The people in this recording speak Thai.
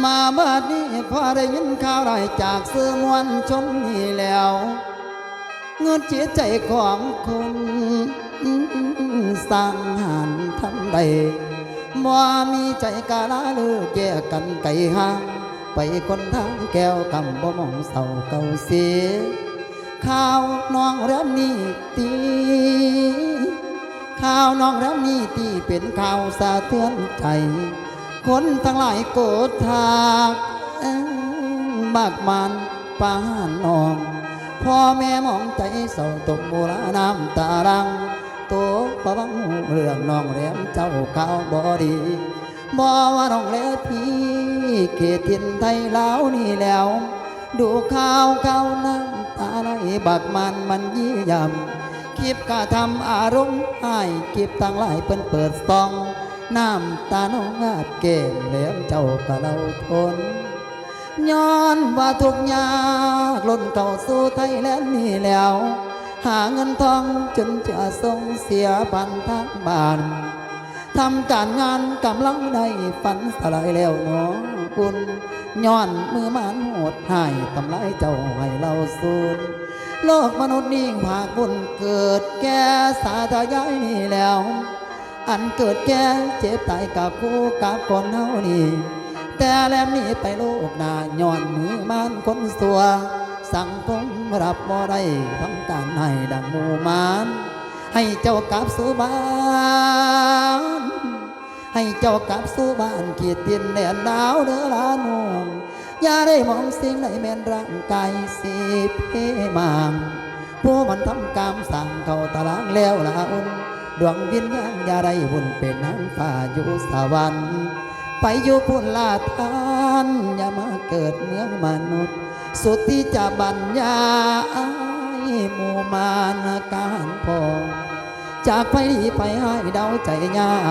มาบัดนี้พอได้ยินข่าวได้จากสื่อมวลชนนี่แล้วเงินจิตใจของคนสร้างหันทำใดบ่มีใจกาลาลือแยกกันไกลห่างไปคนทางแก้วกำบ่มองเศร้าเก่าเสียข่าวน้องเริ่มนี้ตีข่าวน้องเริ่มนี้ตีเป็นข่าวสะเทือนใจคนทั้งหลายโกรธทากมากมานปานนองพ่อแม่มองใจเศร้าตกโบราณน้ำตารังโตประวังเรื่องน้องแหลมเจ้าข่าวบ่ดีบ่ว่าน้องแหลมพี่เขตทินไทยลาวนี่แล้วดูข่าวน้ำตาไหลบักมันยี่ยำคลิปกะทำอารมณ์ให้คลิปตั้งหลายเปิ้นเปิดซองน้ำตาน้องอาบเกมแหลมเจ้าก็เราทนย้อนว่าทุกยากล้นเข้าสู่ไทยแลนด์นี่แล้วหาเงินทองจนจะส่งเสียพันทางบ้านทำการงานกำลังได้ฝันสลายแล้วหนอคุณย้อนมือมันโหดหายทำลายเจ้าให้เราสูญโลกมนุษย์นิ่งผากบุญเกิดแก่สาธยายนี่แล้วอันเกิดแก่เจ็บตายกับคู่กับคนเฮานี่แต่แล้วนี้ไปโลกหน้าย้อนมือมันคนสัวสังคมรับบ่ได้ทำการให้ดังหมู่มานให้เจ้ากลับสู่บ้านให้เจ้ากลับสู่บ้านขีดดินแดนดาวเด้อลาน้องอย่าได้มองสิ่งใดแม่นร่างกายสิเพมางผู้มันทำกรรมสั่งเข้าตารางแล้วลาอุ่นดวงวิญญาณอย่าได้วุ่นเป็นนางฟ้าอยู่สวรรค์ไปอยู่พุ่นลาทานอย่ามาเกิดเมืองมนุษย์สุดที่จะบรรยายหมู่มานการพอจากไปดีไปให้เดาใจยาก